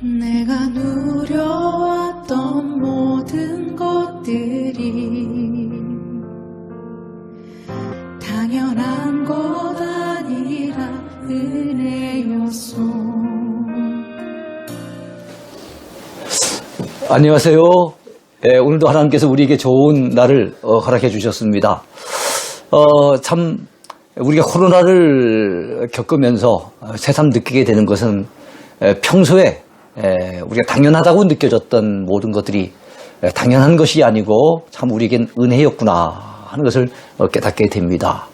내가 누려왔던 모든 것들이 당연한 것 아니라 은혜였소. 안녕하세요. 오늘도 하나님께서 우리에게 좋은 날을 허락해 주셨습니다. 참 우리가 코로나를 겪으면서 새삼 느끼게 되는 것은 평소에 우리가 당연하다고 느껴졌던 모든 것들이 당연한 것이 아니고 참 우리에겐 은혜였구나 하는 것을 깨닫게 됩니다.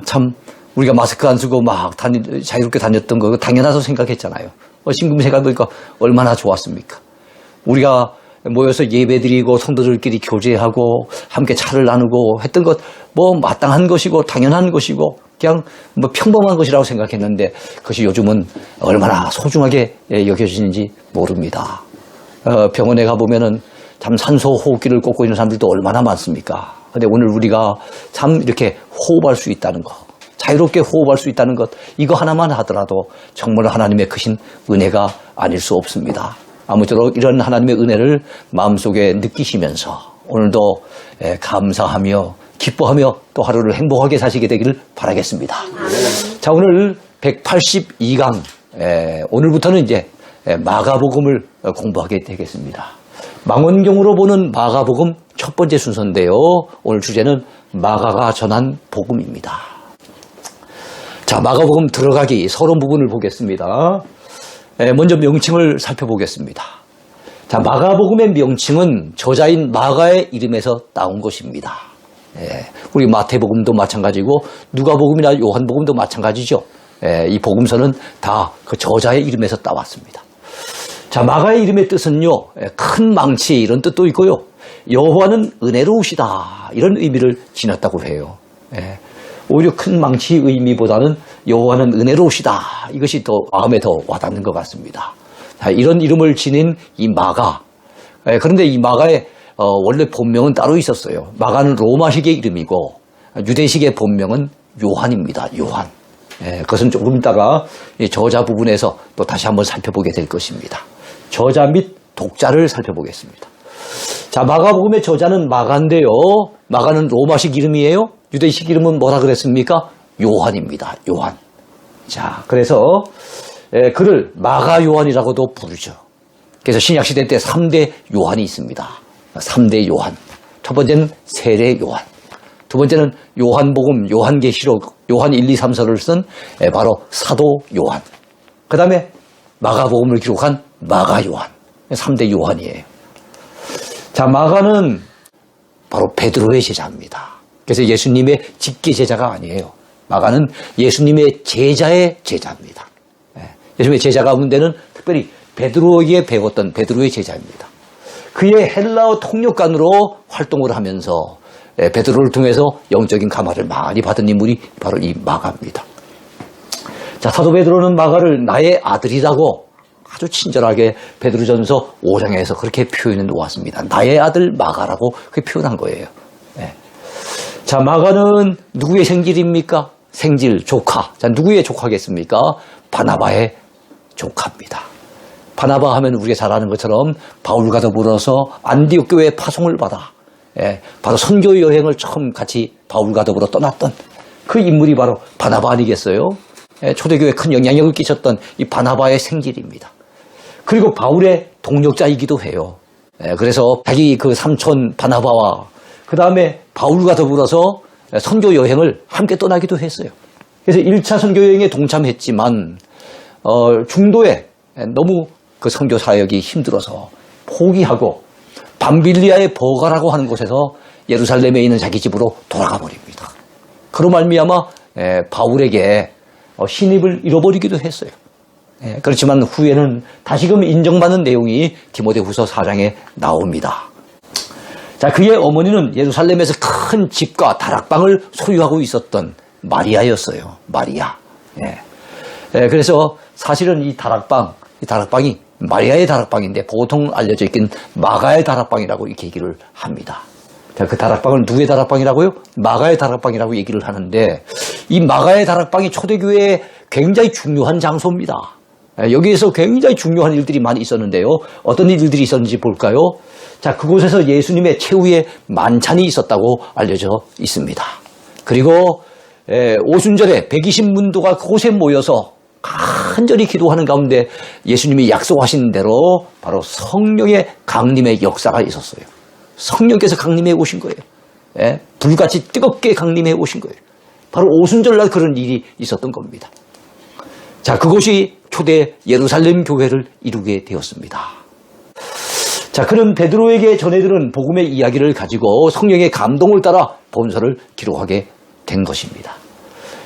참 우리가 마스크 안 쓰고 막 자유롭게 다녔던 거 당연하다고 생각했잖아요. 신금세가 보니까 얼마나 좋았습니까? 우리가 모여서 예배드리고 성도들끼리 교제하고 함께 차를 나누고 했던 것 뭐 마땅한 것이고 당연한 것이고 그냥 뭐 평범한 것이라고 생각했는데 그것이 요즘은 얼마나 소중하게 여겨지는지 모릅니다. 병원에 가보면은 참 산소 호흡기를 꽂고 있는 사람들도 얼마나 많습니까? 근데 오늘 우리가 참 이렇게 호흡할 수 있다는 것, 자유롭게 호흡할 수 있다는 것, 이거 하나만 하더라도 정말 하나님의 크신 은혜가 아닐 수 없습니다. 아무쪼록 이런 하나님의 은혜를 마음속에 느끼시면서 오늘도 감사하며 기뻐하며 또 하루를 행복하게 사시게 되기를 바라겠습니다. 자, 오늘 182강 오늘부터는 이제 마가복음을 공부하게 되겠습니다. 망원경으로 보는 마가복음 첫 번째 순서인데요. 오늘 주제는 마가가 전한 복음입니다. 자, 마가복음 들어가기 서론 부분을 보겠습니다. 먼저 명칭을 살펴보겠습니다. 자, 마가복음의 명칭은 저자인 마가의 이름에서 나온 것입니다. 우리 마태복음도 마찬가지고 누가복음이나 요한복음도 마찬가지죠. 이 복음서는 다 그 저자의 이름에서 따왔습니다. 자, 마가의 이름의 뜻은요, 큰 망치 이런 뜻도 있고요, 여호와는 은혜로우시다 이런 의미를 지녔다고 해요. 오히려 큰 망치의 의미보다는 여호와는 은혜로우시다 이것이 더 마음에 더 와닿는 것 같습니다. 자, 이런 이름을 지닌 이 마가, 그런데 이 마가의 원래 본명은 따로 있었어요. 마가는 로마식의 이름이고 유대식의 본명은 요한입니다. 요한. 그것은 조금 있다가 저자 부분에서 또 다시 한번 살펴보게 될 것입니다. 저자 및 독자를 살펴보겠습니다. 자, 마가복음의 저자는 마가인데요. 마가는 로마식 이름이에요. 유대식 이름은 뭐라 그랬습니까? 요한입니다. 요한. 자, 그래서 그를 마가 요한이라고도 부르죠. 그래서 신약시대 때 3대 요한이 있습니다. 3대 요한. 첫 번째는 세례 요한. 두 번째는 요한복음, 요한계시록, 요한 1, 2, 3서를 쓴 바로 사도 요한. 그 다음에 마가복음을 기록한 마가 요한. 3대 요한이에요. 자, 마가는 바로 베드로의 제자입니다. 그래서 예수님의 직계 제자가 아니에요. 마가는 예수님의 제자의 제자입니다. 예수님의 제자 가운데는 특별히 베드로에게 배웠던 베드로의 제자입니다. 그의 헬라어 통역관으로 활동을 하면서 베드로를 통해서 영적인 감화를 많이 받은 인물이 바로 이 마가입니다. 자, 사도 베드로는 마가를 나의 아들이라고 아주 친절하게 베드로전서 5장에서 그렇게 표현해 놓았습니다. 나의 아들 마가라고 그렇게 표현한 거예요. 자, 마가는 누구의 생질입니까? 생질, 조카. 자, 누구의 조카겠습니까? 바나바의 조카입니다. 바나바 하면 우리가 잘 아는 것처럼 바울과 더불어서 안디옥 교회에 파송을 받아 바로 선교 여행을 처음 같이 바울과 더불어 떠났던 그 인물이 바로 바나바 아니겠어요? 초대교회에 큰 영향력을 끼쳤던 이 바나바의 생질입니다. 그리고 바울의 동역자이기도 해요. 그래서 자기 그 삼촌 바나바와 그 다음에 바울과 더불어서 선교 여행을 함께 떠나기도 했어요. 그래서 1차 선교 여행에 동참했지만 중도에 너무 그 선교 사역이 힘들어서 포기하고 밤빌리아의 버가라고 하는 곳에서 예루살렘에 있는 자기 집으로 돌아가 버립니다. 그로 말미암아 바울에게 신입을 잃어버리기도 했어요. 그렇지만 후에는 다시금 인정받는 내용이 디모데후서 4장에 나옵니다. 자, 그의 어머니는 예루살렘에서 큰 집과 다락방을 소유하고 있었던 마리아였어요. 마리아. 그래서 사실은 이 다락방이 마리아의 다락방인데 보통 알려져 있긴 마가의 다락방이라고 이렇게 얘기를 합니다. 자, 그 다락방을 누구의 다락방이라고요? 마가의 다락방이라고 얘기를 하는데 이 마가의 다락방이 초대교회에 굉장히 중요한 장소입니다. 여기에서 굉장히 중요한 일들이 많이 있었는데요. 어떤 일들이 있었는지 볼까요? 자, 그곳에서 예수님의 최후의 만찬이 있었다고 알려져 있습니다. 그리고 오순절에 120문도가 그곳에 모여서 간절히 기도하는 가운데 예수님이 약속하신 대로 바로 성령의 강림의 역사가 있었어요. 성령께서 강림해 오신 거예요. 불같이 뜨겁게 강림해 오신 거예요. 바로 오순절날 그런 일이 있었던 겁니다. 자, 그곳이 초대 예루살렘 교회를 이루게 되었습니다. 자, 그는 베드로에게 전해들은 복음의 이야기를 가지고 성령의 감동을 따라 본서를 기록하게 된 것입니다.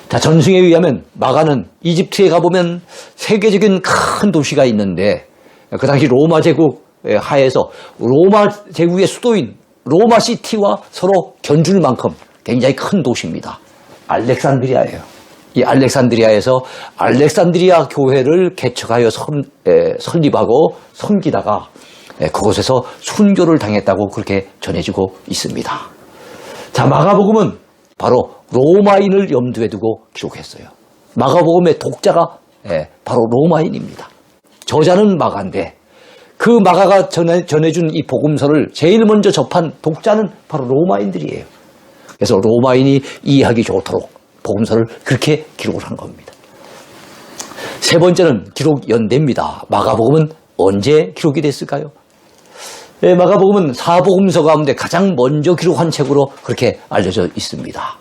자, 전승에 의하면 마가는 이집트에 가보면 세계적인 큰 도시가 있는데 그 당시 로마 제국 하에서 로마 제국의 수도인 로마 시티와 서로 견줄 만큼 굉장히 큰 도시입니다. 알렉산드리아예요. 이 알렉산드리아에서 알렉산드리아 교회를 개척하여 설립하고 섬기다가 그곳에서 순교를 당했다고 그렇게 전해지고 있습니다. 자, 마가복음은 바로 로마인을 염두에 두고 기록했어요. 마가복음의 독자가 바로 로마인입니다. 저자는 마가인데 그 마가가 전해준 이 복음서를 제일 먼저 접한 독자는 바로 로마인들이에요. 그래서 로마인이 이해하기 좋도록 복음서를 그렇게 기록을 한 겁니다. 세 번째는 기록 연대입니다. 마가복음은 언제 기록이 됐을까요? 마가복음은 사복음서 가운데 가장 먼저 기록한 책으로 그렇게 알려져 있습니다.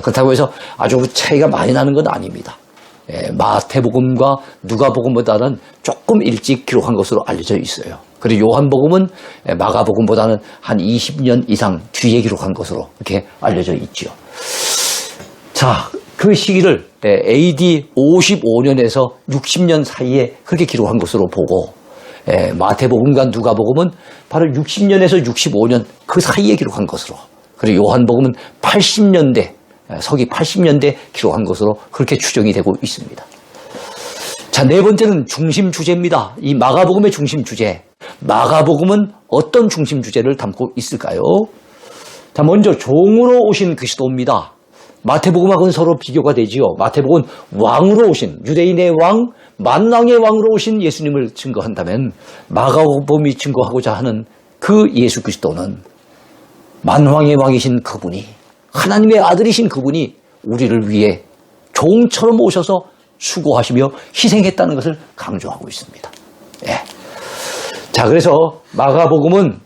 그렇다고 해서 아주 차이가 많이 나는 건 아닙니다. 마태복음과 누가복음보다는 조금 일찍 기록한 것으로 알려져 있어요. 그리고 요한복음은 마가복음보다는 한 20년 이상 뒤에 기록한 것으로 이렇게 알려져 있죠. 자, 그 시기를 AD 55년에서 60년 사이에 그렇게 기록한 것으로 보고 마태복음과 누가복음은 바로 60년에서 65년 그 사이에 기록한 것으로, 그리고 요한복음은 80년대, 서기 80년대 기록한 것으로 그렇게 추정이 되고 있습니다. 자, 네 번째는 중심 주제입니다. 이 마가복음의 중심 주제. 마가복음은 어떤 중심 주제를 담고 있을까요? 자, 먼저 종으로 오신 그리스도입니다. 마태복음하고는 서로 비교가 되지요. 마태복음은 왕으로 오신, 유대인의 왕, 만왕의 왕으로 오신 예수님을 증거한다면 마가복음이 증거하고자 하는 그 예수 그리스도는 만왕의 왕이신 그분이, 하나님의 아들이신 그분이 우리를 위해 종처럼 오셔서 수고하시며 희생했다는 것을 강조하고 있습니다. 자, 그래서 마가복음은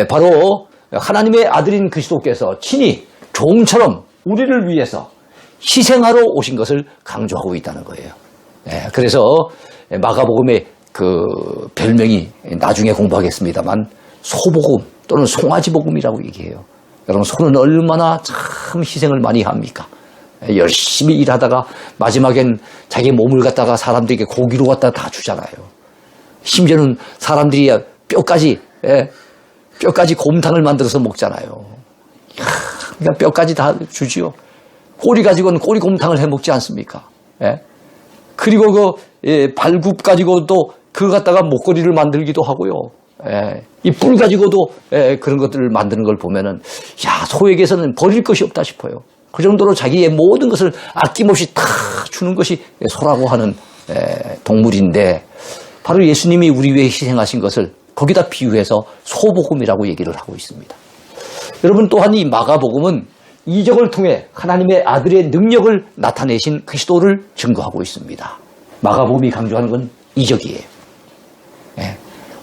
바로 하나님의 아들인 그리스도께서 친히 종처럼 우리를 위해서 희생하러 오신 것을 강조하고 있다는 거예요. 그래서 마가복음의 그 별명이 나중에 공부하겠습니다만 소복음 또는 송아지복음이라고 얘기해요. 여러분, 소는 얼마나 참 희생을 많이 합니까? 열심히 일하다가 마지막엔 자기 몸을 갖다가 사람들에게 고기로 갖다 다 주잖아요. 심지어는 사람들이 뼈까지 곰탕을 만들어서 먹잖아요. 그러니까 뼈까지 다 주지요. 꼬리 가지고는 꼬리 곰탕을 해 먹지 않습니까? 그리고 발굽 가지고도 그거 갖다가 목걸이를 만들기도 하고요. 이 뿔 가지고도 그런 것들을 만드는 걸 보면은, 야, 소에게서는 버릴 것이 없다 싶어요. 그 정도로 자기의 모든 것을 아낌없이 다 주는 것이 소라고 하는 동물인데, 바로 예수님이 우리 위해 희생하신 것을 거기다 비유해서 소복음이라고 얘기를 하고 있습니다. 여러분, 또한 이 마가복음은 이적을 통해 하나님의 아들의 능력을 나타내신 그리스도를 증거하고 있습니다. 마가복음이 강조하는 건 이적이에요.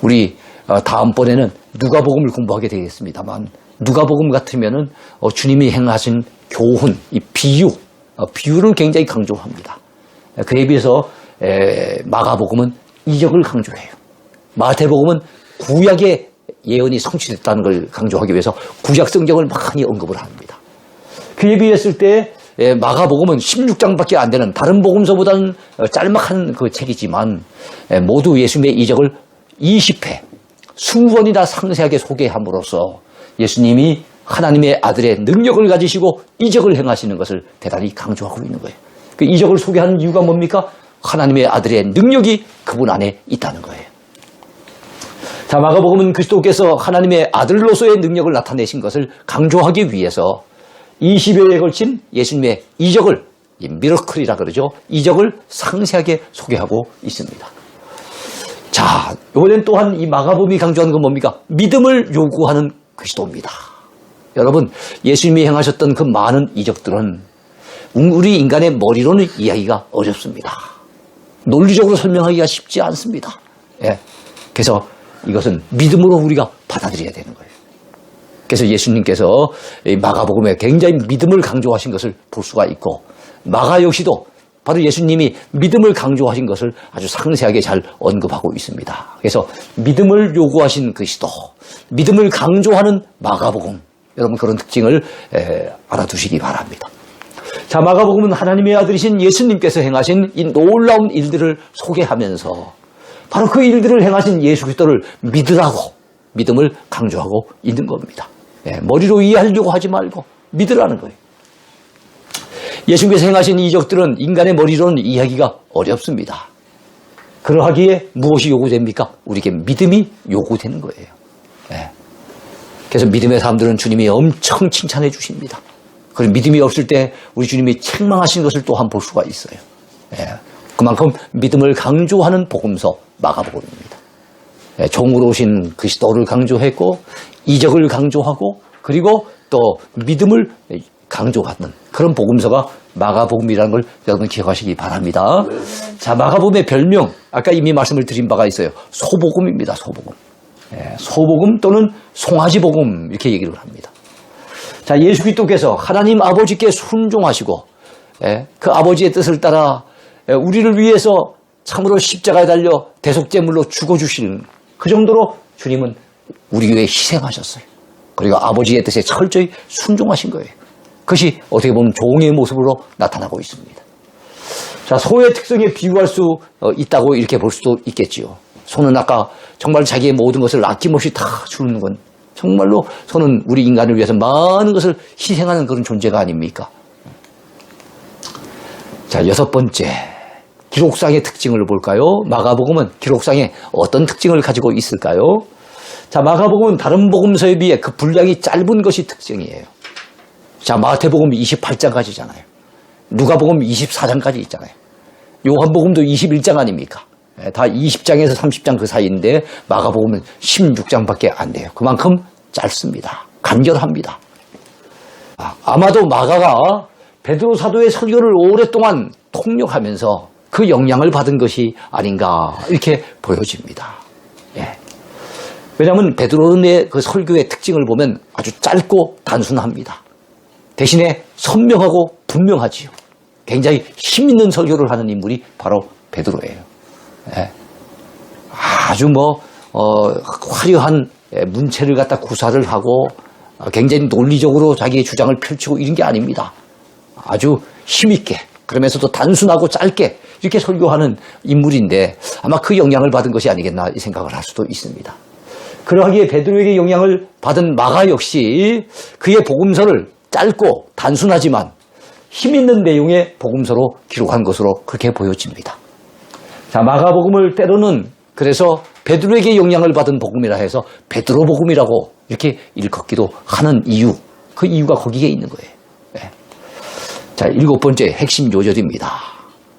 우리 다음번에는 누가복음을 공부하게 되겠습니다만, 누가복음 같으면은 주님이 행하신 교훈, 이 비유를 굉장히 강조합니다. 그에 비해서 마가복음은 이적을 강조해요. 마태복음은 구약의 예언이 성취됐다는 걸 강조하기 위해서 구약 성경을 많이 언급을 합니다. 그에 비했을 때 마가복음은 16장밖에 안 되는 다른 복음서보다는 짤막한 그 책이지만 모두 예수님의 이적을 20회, 20번이나 상세하게 소개함으로써 예수님이 하나님의 아들의 능력을 가지시고 이적을 행하시는 것을 대단히 강조하고 있는 거예요. 그 이적을 소개하는 이유가 뭡니까? 하나님의 아들의 능력이 그분 안에 있다는 거예요. 자, 마가복음은 그리스도께서 하나님의 아들로서의 능력을 나타내신 것을 강조하기 위해서 20여회에 걸친 예수님의 이적을 이 미러클이라 그러죠. 이적을 상세하게 소개하고 있습니다. 자, 이번엔 또한 이 마가복음이 강조하는 건 뭡니까? 믿음을 요구하는 그리스도입니다. 여러분, 예수님이 행하셨던 그 많은 이적들은 우리 인간의 머리로는 이야기가 어렵습니다. 논리적으로 설명하기가 쉽지 않습니다. 예. 그래서 이것은 믿음으로 우리가 받아들여야 되는 거예요. 그래서 예수님께서 마가복음에 굉장히 믿음을 강조하신 것을 볼 수가 있고, 마가 역시도 바로 예수님이 믿음을 강조하신 것을 아주 상세하게 잘 언급하고 있습니다. 그래서 믿음을 요구하신 그리스도, 믿음을 강조하는 마가복음, 여러분 그런 특징을 알아두시기 바랍니다. 자, 마가복음은 하나님의 아들이신 예수님께서 행하신 이 놀라운 일들을 소개하면서 바로 그 일들을 행하신 예수 그리스도를 믿으라고 믿음을 강조하고 있는 겁니다. 머리로 이해하려고 하지 말고 믿으라는 거예요. 예수님께서 행하신 이적들은 인간의 머리로는 이해하기가 어렵습니다. 그러하기에 무엇이 요구됩니까? 우리에게 믿음이 요구되는 거예요. 그래서 믿음의 사람들은 주님이 엄청 칭찬해 주십니다. 그리고 믿음이 없을 때 우리 주님이 책망하신 것을 또한 볼 수가 있어요. 그만큼 믿음을 강조하는 복음서 마가복음입니다. 종으로 오신 그리스도를 강조했고 이적을 강조하고 그리고 또 믿음을 강조하는 그런 복음서가 마가복음이라는 걸 여러분 기억하시기 바랍니다. 자, 마가복음의 별명 아까 이미 말씀을 드린 바가 있어요. 소복음입니다. 소복음. 소복음 또는 송아지복음 이렇게 얘기를 합니다. 자, 예수 그리스도께서 하나님 아버지께 순종하시고 그 아버지의 뜻을 따라 우리를 위해서 참으로 십자가에 달려 대속제물로 죽어주시는 그 정도로 주님은 우리 위해 희생하셨어요. 그리고 아버지의 뜻에 철저히 순종하신 거예요. 그것이 어떻게 보면 종의 모습으로 나타나고 있습니다. 자, 소의 특성에 비유할 수 있다고 이렇게 볼 수도 있겠지요. 소는 아까 정말 자기의 모든 것을 아낌없이 다 주는 건 정말로 소는 우리 인간을 위해서 많은 것을 희생하는 그런 존재가 아닙니까? 자, 6번째. 기록상의 특징을 볼까요? 마가복음은 기록상에 어떤 특징을 가지고 있을까요? 자, 마가복음은 다른 복음서에 비해 그 분량이 짧은 것이 특징이에요. 자, 마태복음 28장까지잖아요. 누가복음 24장까지 있잖아요. 요한복음도 21장 아닙니까? 다 20장에서 30장 그 사이인데 마가복음은 16장밖에 안 돼요. 그만큼 짧습니다. 간결합니다. 아마도 마가가 베드로 사도의 설교를 오랫동안 통역하면서 그 영향을 받은 것이 아닌가 이렇게 보여집니다. 왜냐하면 베드로의 그 설교의 특징을 보면 아주 짧고 단순합니다. 대신에 선명하고 분명하지요. 굉장히 힘있는 설교를 하는 인물이 바로 베드로예요. 아주 화려한 문체를 갖다 구사를 하고 굉장히 논리적으로 자기의 주장을 펼치고 이런 게 아닙니다. 아주 힘있게 그러면서도 단순하고 짧게 이렇게 설교하는 인물인데 아마 그 영향을 받은 것이 아니겠나 이 생각을 할 수도 있습니다. 그러하기에 베드로에게 영향을 받은 마가 역시 그의 복음서를 짧고 단순하지만 힘있는 내용의 복음서로 기록한 것으로 그렇게 보여집니다. 자, 마가복음을 때로는 그래서 베드로에게 영향을 받은 복음이라 해서 베드로 복음이라고 이렇게 일컫기도 하는 이유, 그 이유가 거기에 있는 거예요. 자, 7번째 핵심 요절입니다.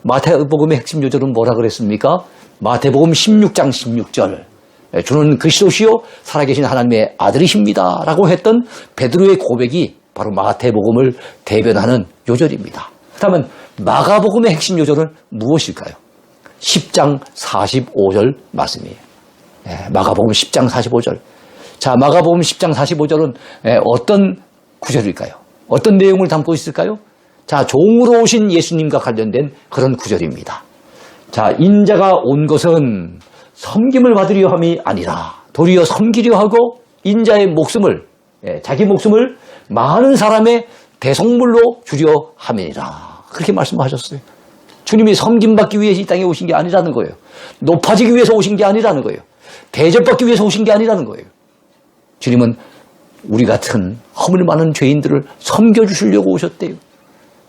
마태복음의 핵심 요절은 뭐라 그랬습니까? 마태복음 16장 16절. 주는 그리스도시요 살아계신 하나님의 아들이십니다 라고 했던 베드로의 고백이 바로 마태복음을 대변하는 요절입니다. 그렇다면 마가복음의 핵심 요절은 무엇일까요? 10장 45절 말씀이에요. 마가복음 10장 45절. 자, 마가복음 10장 45절은 어떤 구절일까요? 어떤 내용을 담고 있을까요? 자, 종으로 오신 예수님과 관련된 그런 구절입니다. 자, 인자가 온 것은 섬김을 받으려 함이 아니라 도리어 섬기려 하고 인자의 목숨을, 자기 목숨을 많은 사람의 대속물로 주려 함이니라. 그렇게 말씀하셨어요. 주님이 섬김받기 위해서 이 땅에 오신 게 아니라는 거예요. 높아지기 위해서 오신 게 아니라는 거예요. 대접받기 위해서 오신 게 아니라는 거예요. 주님은 우리 같은 허물 많은 죄인들을 섬겨주시려고 오셨대요.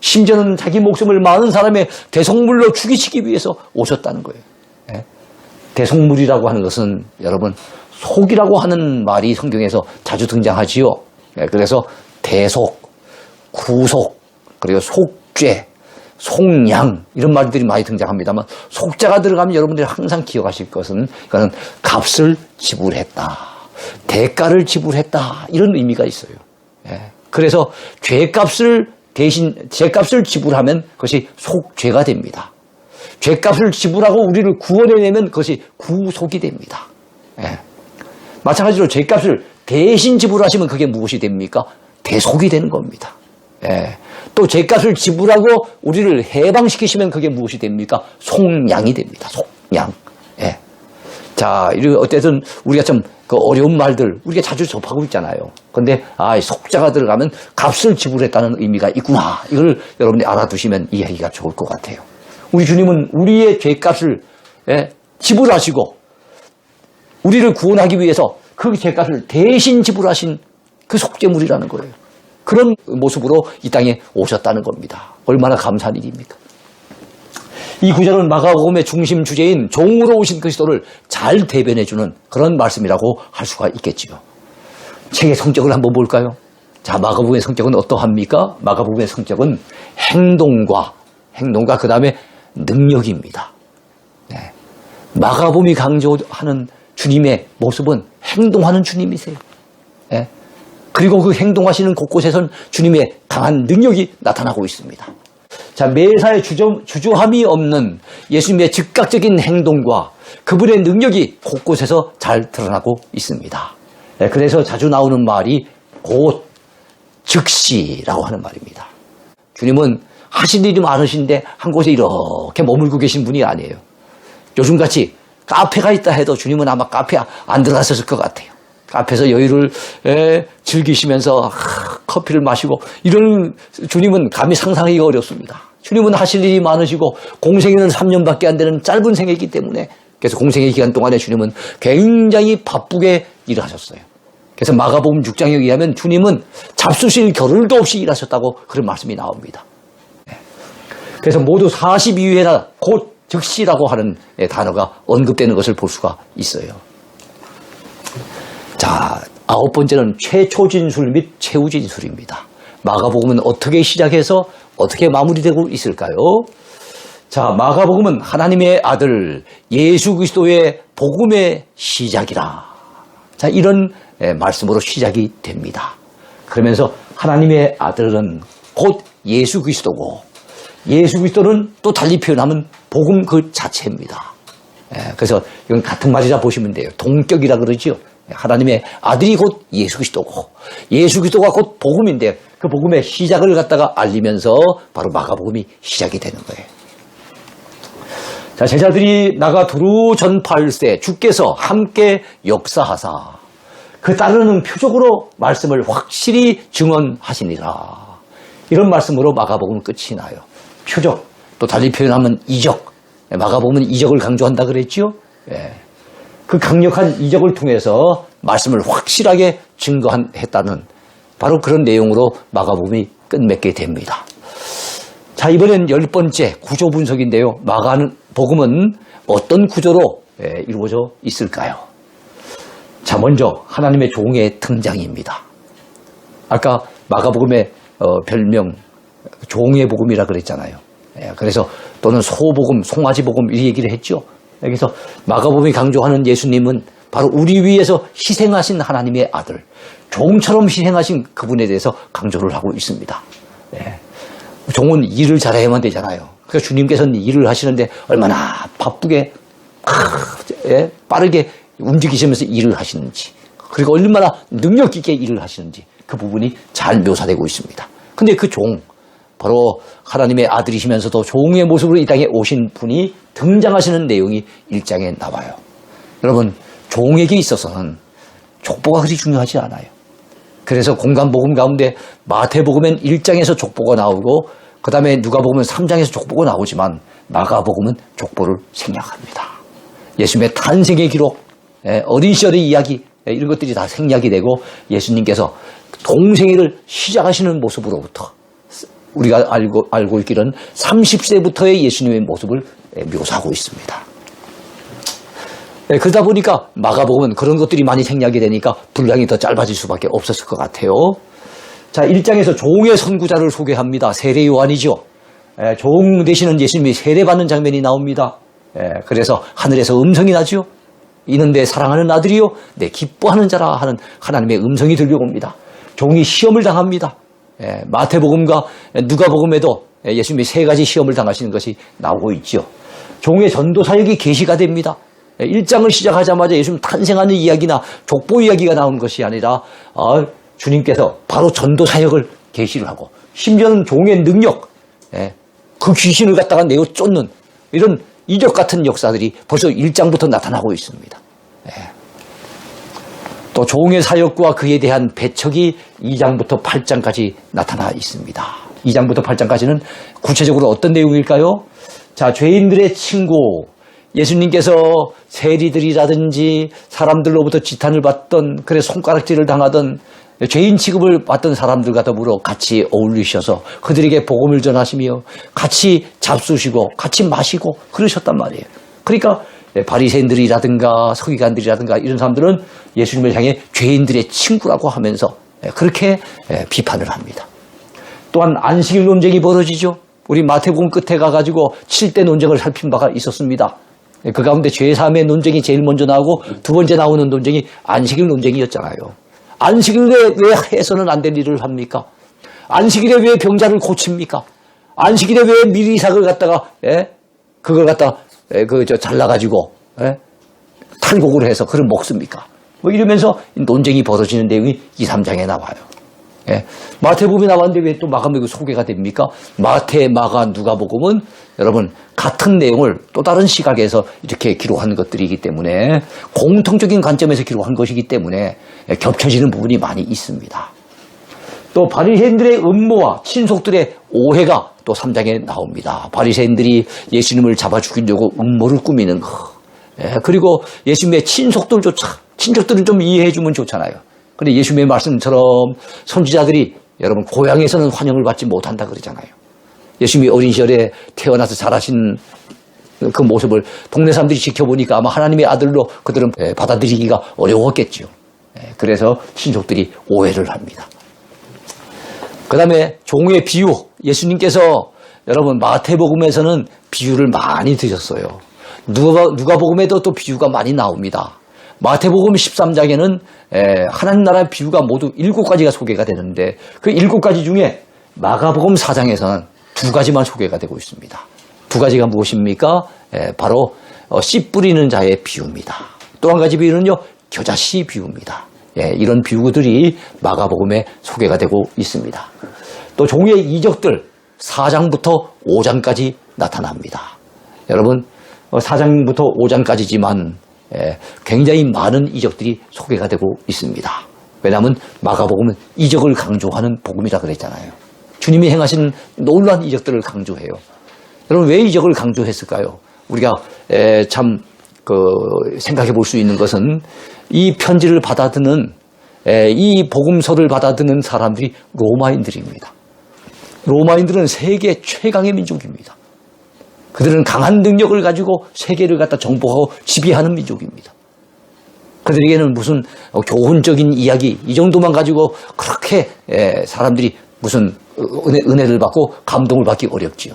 심지어는 자기 목숨을 많은 사람의 대속물로 죽이시기 위해서 오셨다는 거예요. 대속물이라고 하는 것은 여러분 속이라고 하는 말이 성경에서 자주 등장하지요. 그래서 대속, 구속, 그리고 속죄, 속량 이런 말들이 많이 등장합니다만 속자가 들어가면 여러분들이 항상 기억하실 것은 이거는 값을 지불했다. 대가를 지불했다. 이런 의미가 있어요. 예. 그래서 죄값을 지불하면 그것이 속죄가 됩니다. 죄값을 지불하고 우리를 구원해내면 그것이 구속이 됩니다. 예. 마찬가지로 죄값을 대신 지불하시면 그게 무엇이 됩니까? 대속이 되는 겁니다. 예. 또 죄값을 지불하고 우리를 해방시키시면 그게 무엇이 됩니까? 속량이 됩니다. 속량. 예. 자, 어쨌든 우리가 좀 그 어려운 말들 우리가 자주 접하고 있잖아요. 근데 속자가 들어가면 값을 지불했다는 의미가 있구나. 이걸 여러분이 알아두시면 이해하기가 좋을 것 같아요. 우리 주님은 우리의 죄값을 지불하시고 우리를 구원하기 위해서 그 죄값을 대신 지불하신 그 속죄물이라는 거예요. 그런 모습으로 이 땅에 오셨다는 겁니다. 얼마나 감사한 일입니까? 이 구절은 마가복음의 중심 주제인 종으로 오신 그리스도를 잘 대변해주는 그런 말씀이라고 할 수가 있겠지요. 책의 성격을 한번 볼까요? 자, 마가복음의 성격은 어떠합니까? 마가복음의 성격은 행동과 그 다음에 능력입니다. 네. 마가복음이 강조하는 주님의 모습은 행동하는 주님이세요. 네. 그리고 그 행동하시는 곳곳에선 주님의 강한 능력이 나타나고 있습니다. 자, 매사에 주저함이 없는 예수님의 즉각적인 행동과 그분의 능력이 곳곳에서 잘 드러나고 있습니다. 네, 그래서 자주 나오는 말이 곧 즉시라고 하는 말입니다. 주님은 하신 일이 많으신데 한 곳에 이렇게 머물고 계신 분이 아니에요. 요즘같이 카페가 있다 해도 주님은 아마 카페 안 들어갔을 것 같아요. 카페에서 여유를 즐기시면서 커피를 마시고 이런 주님은 감히 상상하기가 어렵습니다. 주님은 하실 일이 많으시고 공생애는 3년밖에 안 되는 짧은 생애이기 때문에 그래서 공생애 기간 동안에 주님은 굉장히 바쁘게 일하셨어요. 그래서 마가복음 6장에 의하면 주님은 잡수실 겨를도 없이 일하셨다고 그런 말씀이 나옵니다. 그래서 모두 42회나 곧 즉시라고 하는 단어가 언급되는 것을 볼 수가 있어요. 자, 9번째는 최초진술 및 최후진술입니다. 마가복음은 어떻게 시작해서 어떻게 마무리되고 있을까요? 자, 마가복음은 하나님의 아들 예수 그리스도의 복음의 시작이라. 자, 이런 말씀으로 시작이 됩니다. 그러면서 하나님의 아들은 곧 예수 그리스도고 예수 그리스도는 또 달리 표현하면 복음 그 자체입니다. 그래서 이건 같은 말이라 보시면 돼요. 동격이라 그러죠. 하나님의 아들이 곧 예수 그리스도고 예수 그리스도가 곧 복음인데 그 복음의 시작을 갖다가 알리면서 바로 마가복음이 시작이 되는 거예요. 자, 제자들이 나가 두루 전파할세 주께서 함께 역사하사 그 따르는 표적으로 말씀을 확실히 증언하시니라. 이런 말씀으로 마가복음은 끝이 나요. 표적, 또 달리 표현하면 이적. 마가복음은 이적을 강조한다 그랬죠. 예. 그 강력한 이적을 통해서 말씀을 확실하게 증거했다는 바로 그런 내용으로 마가복음이 끝맺게 됩니다. 자, 이번엔 10번째 구조 분석인데요. 마가복음은 어떤 구조로 이루어져 있을까요? 자, 먼저 하나님의 종의 등장입니다. 아까 마가복음의 별명 종의 복음이라 그랬잖아요. 그래서 또는 소복음, 송아지복음 이 얘기를 했죠. 그래서 마가복음이 강조하는 예수님은 바로 우리 위해서 희생하신 하나님의 아들, 종처럼 희생하신 그분에 대해서 강조를 하고 있습니다. 종은 일을 잘해야만 되잖아요. 그래서 주님께서는 일을 하시는데 얼마나 바쁘게 빠르게 움직이시면서 일을 하시는지, 그리고 얼마나 능력 있게 일을 하시는지 그 부분이 잘 묘사되고 있습니다. 근데 그 종, 바로 하나님의 아들이시면서도 종의 모습으로 이 땅에 오신 분이 등장하시는 내용이 1장에 나와요. 여러분, 종에게 있어서는 족보가 그리 중요하지 않아요. 그래서 공간복음 가운데 마태복음엔 1장에서 족보가 나오고 그 다음에 누가복음은 3장에서 족보가 나오지만 마가복음은 족보를 생략합니다. 예수님의 탄생의 기록, 어린 시절의 이야기 이런 것들이 다 생략이 되고 예수님께서 동생애를 시작하시는 모습으로부터 우리가 알고 있기는 30세부터의 예수님의 모습을 묘사하고 있습니다. 그러다 보니까 마가복음은 그런 것들이 많이 생략이 되니까 분량이 더 짧아질 수밖에 없었을 것 같아요. 자, 1장에서 종의 선구자를 소개합니다. 세례 요한이죠. 종 되시는 예수님이 세례받는 장면이 나옵니다. 그래서 하늘에서 음성이 나죠. 이는 내 사랑하는 아들이요 내 기뻐하는 자라 하는 하나님의 음성이 들려옵니다. 종이 시험을 당합니다. 마태복음과 누가복음에도 예수님이 세 가지 시험을 당하시는 것이 나오고 있죠. 종의 전도 사역이 계시가 됩니다. 1장을 시작하자마자 예수님 탄생하는 이야기나 족보 이야기가 나오는 것이 아니라 주님께서 바로 전도 사역을 계시를 하고 심지어는 종의 능력, 그 귀신을 갖다가 내어 쫓는 이런 이적 같은 역사들이 벌써 1장부터 나타나고 있습니다. 또 종의 사역과 그에 대한 배척이 2장부터 8장까지 나타나 있습니다. 2장부터 8장까지는 구체적으로 어떤 내용일까요? 자, 죄인들의 친구, 예수님께서 세리들이라든지 사람들로부터 지탄을 받던, 그래 손가락질을 당하던 죄인 취급을 받던 사람들과 더불어 같이 어울리셔서 그들에게 복음을 전하시며 같이 잡수시고 같이 마시고 그러셨단 말이에요. 그러니까 바리새인들이라든가 서기관들이라든가 이런 사람들은 예수님을 향해 죄인들의 친구라고 하면서 그렇게 비판을 합니다. 또한 안식일 논쟁이 벌어지죠. 우리 마태복음 끝에 가가지고 7대 논쟁을 살핀 바가 있었습니다. 그 가운데 죄사함의 논쟁이 제일 먼저 나오고 두 번째 나오는 논쟁이 안식일 논쟁이었잖아요. 안식일에 왜 해서는 안 될 일을 합니까? 안식일에 왜 병자를 고칩니까? 안식일에 왜 미리삭을 갖다가 그걸 갖다 잘라가지고 탈곡을 해서 그걸 먹습니까? 뭐 이러면서 논쟁이 벌어지는 내용이 2, 3장에 나와요. 마태복음이 나왔는데 왜 또 마가복음이 소개가 됩니까? 마태, 마가, 누가복음은 여러분 같은 내용을 또 다른 시각에서 이렇게 기록한 것들이기 때문에 공통적인 관점에서 기록한 것이기 때문에 겹쳐지는 부분이 많이 있습니다. 또 바리새인들의 음모와 친속들의 오해가 또 3장에 나옵니다. 바리새인들이 예수님을 잡아 죽이려고 음모를 꾸미는 거. 그리고 예수님의 친족들은 좀 이해해 주면 좋잖아요. 그런데 예수님의 말씀처럼 선지자들이 여러분 고향에서는 환영을 받지 못한다 그러잖아요. 예수님이 어린 시절에 태어나서 자라신 그 모습을 동네 사람들이 지켜보니까 아마 하나님의 아들로 그들은 받아들이기가 어려웠겠죠. 그래서 친족들이 오해를 합니다. 그 다음에 종의 비유, 예수님께서 여러분 마태복음에서는 비유를 많이 드셨어요. 누가복음에도 또 비유가 많이 나옵니다. 마태복음 13장에는 하나님 나라의 비유가 모두 7가지가 소개가 되는데 그 7가지 중에 마가복음 4장에서는 2가지만 소개가 되고 있습니다. 2가지가 무엇입니까? 바로 씨 뿌리는 자의 비유입니다. 또 한 가지 비유는요, 겨자씨 비유입니다. 이런 비유들이 마가복음에 소개가 되고 있습니다. 또 종의 이적들 4장부터 5장까지 나타납니다. 여러분 4장부터 5장까지지만 굉장히 많은 이적들이 소개가 되고 있습니다. 왜냐하면 마가복음은 이적을 강조하는 복음이라 그랬잖아요. 주님이 행하신 놀라운 이적들을 강조해요. 여러분 왜 이적을 강조했을까요? 우리가 참 생각해 볼 수 있는 것은 이 편지를 받아드는 이 복음서를 받아드는 사람들이 로마인들입니다. 로마인들은 세계 최강의 민족입니다. 그들은 강한 능력을 가지고 세계를 갖다 정복하고 지배하는 민족입니다. 그들에게는 무슨 교훈적인 이야기 이 정도만 가지고 그렇게 사람들이 무슨 은혜를 받고 감동을 받기 어렵지요.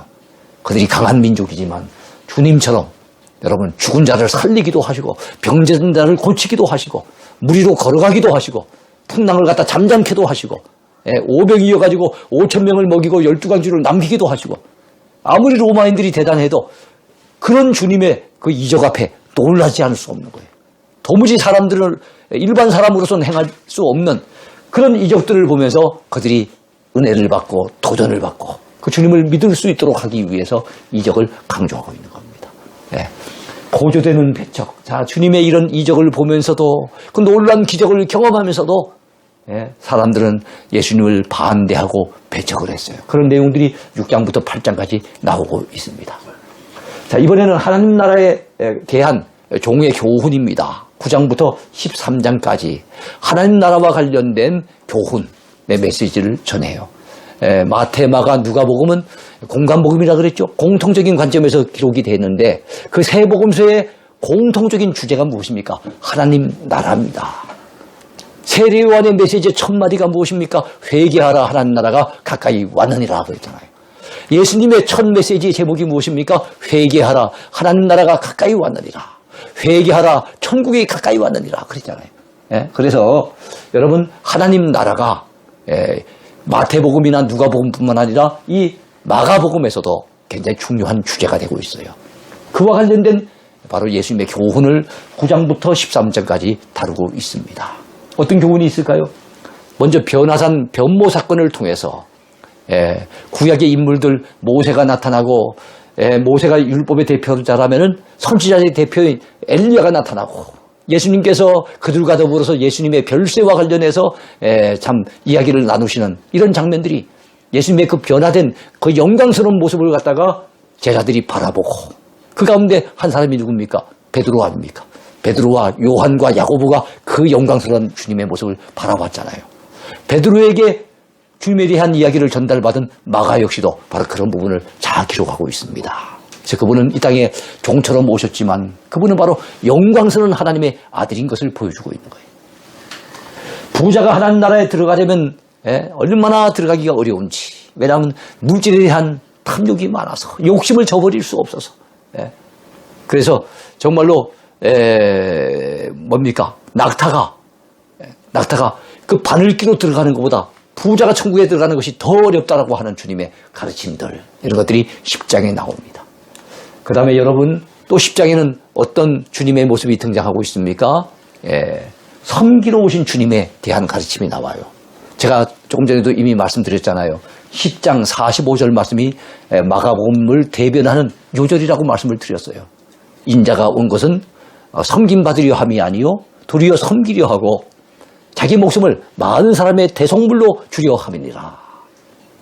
그들이 강한 민족이지만 주님처럼 여러분 죽은 자를 살리기도 하시고 병든 자를 고치기도 하시고 물 위로 걸어가기도 하시고 풍랑을 갖다 잠잠케도 하시고 오병 이어가지고 5,000명을 먹이고 12강주를 남기기도 하시고 아무리 로마인들이 대단해도 그런 주님의 그 이적 앞에 놀라지 않을 수 없는 거예요. 도무지 사람들을 일반 사람으로서는 행할 수 없는 그런 이적들을 보면서 그들이 은혜를 받고 도전을 받고 그 주님을 믿을 수 있도록 하기 위해서 이적을 강조하고 있는 겁니다. 고조되는 배척. 자, 주님의 이런 이적을 보면서도 그 놀라운 기적을 경험하면서도 사람들은 예수님을 반대하고 배척을 했어요. 그런 내용들이 6장부터 8장까지 나오고 있습니다. 자, 이번에는 하나님 나라에 대한 종의 교훈입니다. 9장부터 13장까지 하나님 나라와 관련된 교훈의 메시지를 전해요. 마태, 마가, 누가복음은 공간복음이라 그랬죠. 공통적인 관점에서 기록이 되는데 그 세 복음서의 공통적인 주제가 무엇입니까? 하나님 나라입니다. 세례 요한의 메시지의 첫 마디가 무엇입니까? 회개하라 하나님 나라가 가까이 왔느니라 그랬잖아요. 예수님의 첫 메시지의 제목이 무엇입니까? 회개하라. 하나님 나라가 가까이 왔느니라. 회개하라. 천국이 가까이 왔느니라. 그랬잖아요. 예? 그래서 여러분 하나님 나라가 마태복음이나 누가복음뿐만 아니라 이 마가복음에서도 굉장히 중요한 주제가 되고 있어요. 그와 관련된 바로 예수님의 교훈을 9장부터 13장까지 다루고 있습니다. 어떤 교훈이 있을까요? 먼저 변화산 변모 사건을 통해서 구약의 인물들 모세가 나타나고 모세가 율법의 대표자라면 선지자의 대표인 엘리야가 나타나고 예수님께서 그들과 더불어서 예수님의 별세와 관련해서 참 이야기를 나누시는 이런 장면들이 예수님의 그 변화된 그 영광스러운 모습을 갖다가 제자들이 바라보고 그 가운데 한 사람이 누굽니까? 베드로 아닙니까? 베드로와 요한과 야고보가 그 영광스러운 주님의 모습을 바라봤잖아요. 베드로에게 주님에 대한 이야기를 전달받은 마가 역시도 바로 그런 부분을 잘 기록하고 있습니다. 그래서 그분은 이 땅에 종처럼 오셨지만 그분은 바로 영광스러운 하나님의 아들인 것을 보여주고 있는 거예요. 부자가 하나님 나라에 들어가려면 얼마나 들어가기가 어려운지. 왜냐하면 물질에 대한 탐욕이 많아서 욕심을 저버릴 수 없어서. 그래서 정말로 뭡니까? 낙타가 그 바늘기로 들어가는 것보다 부자가 천국에 들어가는 것이 더 어렵다라고 하는 주님의 가르침들 이런 것들이 10장에 나옵니다. 그 다음에 여러분 또 10장에는 어떤 주님의 모습이 등장하고 있습니까? 섬기러 오신 주님에 대한 가르침이 나와요. 제가 조금 전에도 이미 말씀드렸잖아요. 10장 45절 말씀이 마가복음을 대변하는 요절이라고 말씀을 드렸어요. 인자가 온 것은 섬김받으려 함이 아니요 도리어 섬기려 하고 자기 목숨을 많은 사람의 대속물로 주려 함이니라.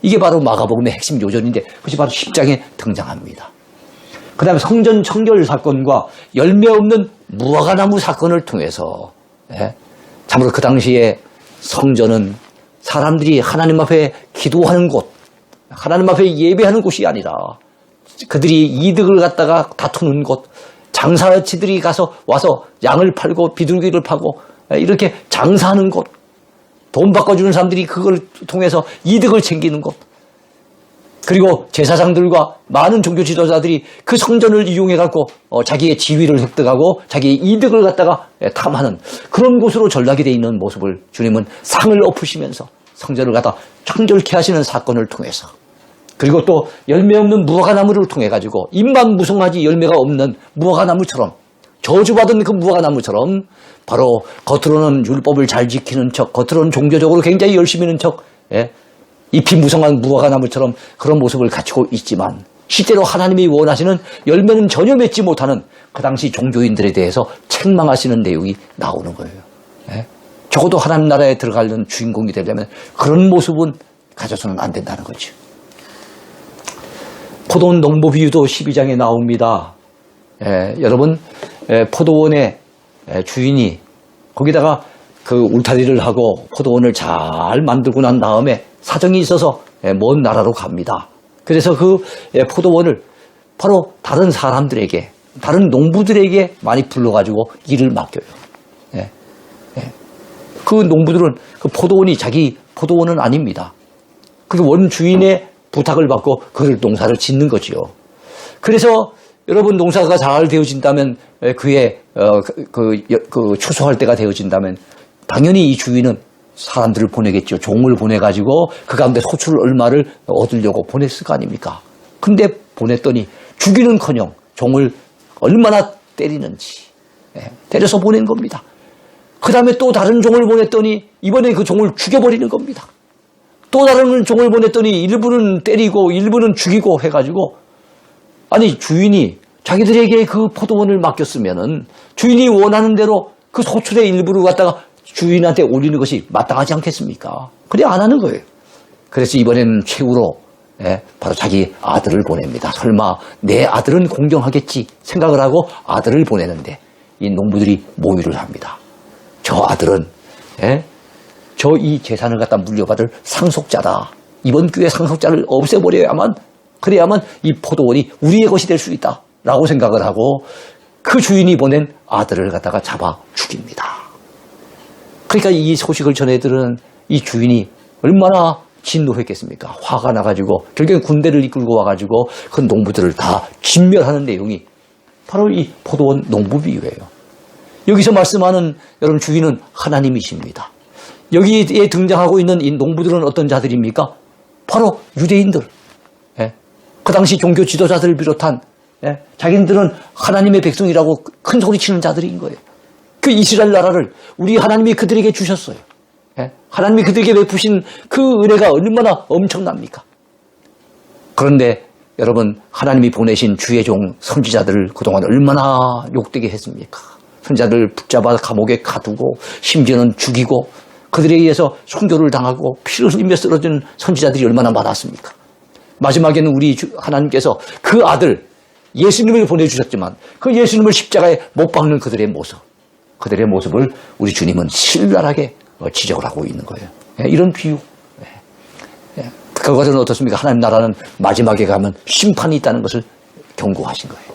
이게 바로 마가복음의 핵심 요절인데 그것이 바로 10장에 등장합니다. 그 다음에 성전 청결 사건과 열매 없는 무화과나무 사건을 통해서 참으로 그 당시에 성전은 사람들이 하나님 앞에 기도하는 곳, 하나님 앞에 예배하는 곳이 아니라 그들이 이득을 갖다가 다투는 곳, 장사치들이 와서 양을 팔고 비둘기를 파고 이렇게 장사하는 곳, 돈 바꿔주는 사람들이 그걸 통해서 이득을 챙기는 곳, 그리고 제사장들과 많은 종교 지도자들이 그 성전을 이용해갖고 자기의 지위를 획득하고 자기의 이득을 갖다가 탐하는 그런 곳으로 전락이 되어 있는 모습을 주님은 상을 엎으시면서 성전을 갖다 청결케 하시는 사건을 통해서, 그리고 또 열매 없는 무화과나무를 통해 가지고 잎만 무성하지 열매가 없는 무화과나무처럼, 저주받은 그 무화과나무처럼 바로 겉으로는 율법을 잘 지키는 척, 겉으로는 종교적으로 굉장히 열심히 있는 척, 잎이 무성한 무화과나무처럼 그런 모습을 갖추고 있지만 실제로 하나님이 원하시는 열매는 전혀 맺지 못하는 그 당시 종교인들에 대해서 책망하시는 내용이 나오는 거예요. 적어도 하나님 나라에 들어가려는 주인공이 되려면 그런 모습은 가져서는 안 된다는 거죠. 포도원 농부 비유도 12장에 나옵니다. 여러분 포도원의 주인이 거기다가 그 울타리를 하고 포도원을 잘 만들고 난 다음에 사정이 있어서 먼 나라로 갑니다. 그래서 그 포도원을 바로 다른 사람들에게, 다른 농부들에게 많이 불러가지고 일을 맡겨요. 그 농부들은 그 포도원이 자기 포도원은 아닙니다. 그 원주인의 부탁을 받고 그걸 농사를 짓는 거지요. 그래서 여러분 농사가 잘 되어진다면 그의 추수할 때가 되어진다면 당연히 이 주인은 사람들을 보내겠죠. 종을 보내가지고 그 가운데 소출 얼마를 얻으려고 보냈을 거 아닙니까? 근데 보냈더니 죽이는커녕 종을 얼마나 때리는지 때려서 보낸 겁니다. 그 다음에 또 다른 종을 보냈더니 이번에 그 종을 죽여버리는 겁니다. 또 다른 종을 보냈더니 일부는 때리고 일부는 죽이고 해가지고, 아니 주인이 자기들에게 그 포도원을 맡겼으면은 주인이 원하는 대로 그 소출의 일부를 갖다가 주인한테 올리는 것이 마땅하지 않겠습니까? 그래 안 하는 거예요. 그래서 이번에는 최후로 바로 자기 아들을 보냅니다. 설마 내 아들은 공경하겠지 생각을 하고 아들을 보내는데 이 농부들이 모의를 합니다. 저 아들은 저 이 재산을 갖다 물려받을 상속자다. 이번 기회에 상속자를 없애버려야만, 그래야만 이 포도원이 우리의 것이 될 수 있다 라고 생각을 하고 그 주인이 보낸 아들을 갖다가 잡아 죽입니다. 그러니까 이 소식을 전해 들은 이 주인이 얼마나 진노했겠습니까? 화가 나가지고 결국엔 군대를 이끌고 와가지고 그 농부들을 다 진멸하는 내용이 바로 이 포도원 농부 비유예요. 여기서 말씀하는 여러분 주인은 하나님이십니다. 여기에 등장하고 있는 이 농부들은 어떤 자들입니까? 바로 유대인들. 예? 그 당시 종교 지도자들을 비롯한 자기들은 하나님의 백성이라고 큰 소리 치는 자들인 거예요. 그 이스라엘 나라를 우리 하나님이 그들에게 주셨어요. 하나님이 그들에게 베푸신 그 은혜가 얼마나 엄청납니까? 그런데 여러분 하나님이 보내신 주의 종 선지자들을 그동안 얼마나 욕되게 했습니까? 선지자들을 붙잡아 감옥에 가두고 심지어는 죽이고 그들에 의해서 순교를 당하고 피를 흘리며 쓰러진 선지자들이 얼마나 많았습니까? 마지막에는 우리 하나님께서 그 아들 예수님을 보내주셨지만 그 예수님을 십자가에 못 박는 그들의 모습을 우리 주님은 신랄하게 지적을 하고 있는 거예요. 이런 비유. 결과적으로 어떻습니까? 하나님 나라는 마지막에 가면 심판이 있다는 것을 경고하신 거예요.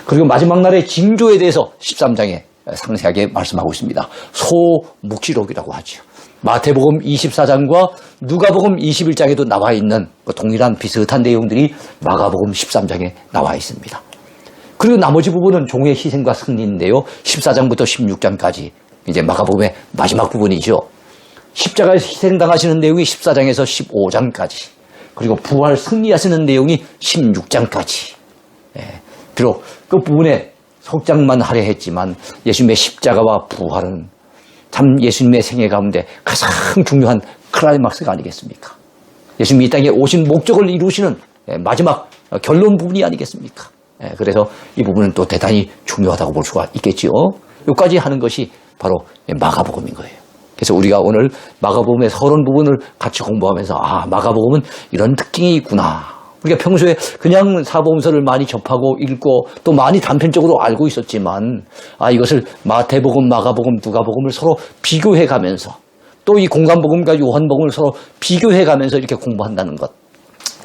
그리고 마지막 날의 징조에 대해서 13장에 상세하게 말씀하고 있습니다. 소묵시록이라고 하죠. 마태복음 24장과 누가복음 21장에도 나와 있는 동일한 비슷한 내용들이 마가복음 13장에 나와 있습니다. 그리고 나머지 부분은 종의 희생과 승리인데요. 14장부터 16장까지 이제 마가복음의 마지막 부분이죠. 십자가에서 희생당하시는 내용이 14장에서 15장까지 그리고 부활 승리하시는 내용이 16장까지 비록 그 부분에 속장만 하려 했지만 예수님의 십자가와 부활은 참 예수님의 생애 가운데 가장 중요한 클라이막스가 아니겠습니까? 예수님이 이 땅에 오신 목적을 이루시는 마지막 결론 부분이 아니겠습니까? 그래서 이 부분은 또 대단히 중요하다고 볼 수가 있겠지요. 여기까지 하는 것이 바로 마가복음인 거예요. 그래서 우리가 오늘 마가복음의 서론 부분을 같이 공부하면서 마가복음은 이런 특징이 있구나. 우리가 평소에 그냥 사복음서를 많이 접하고 읽고 또 많이 단편적으로 알고 있었지만 이것을 마태복음, 마가복음, 누가복음을 서로 비교해가면서 또 이 공관복음과 요한복음을 서로 비교해가면서 이렇게 공부한다는 것,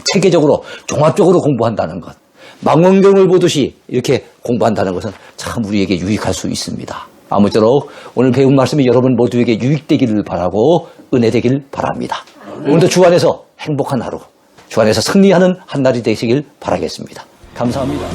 체계적으로 종합적으로 공부한다는 것, 망원경을 보듯이 이렇게 공부한다는 것은 참 우리에게 유익할 수 있습니다. 아무쪼록 오늘 배운 말씀이 여러분 모두에게 유익되기를 바라고 은혜되길 바랍니다. 오늘도 주 안에서 행복한 하루, 주 안에서 승리하는 한 날이 되시길 바라겠습니다. 감사합니다.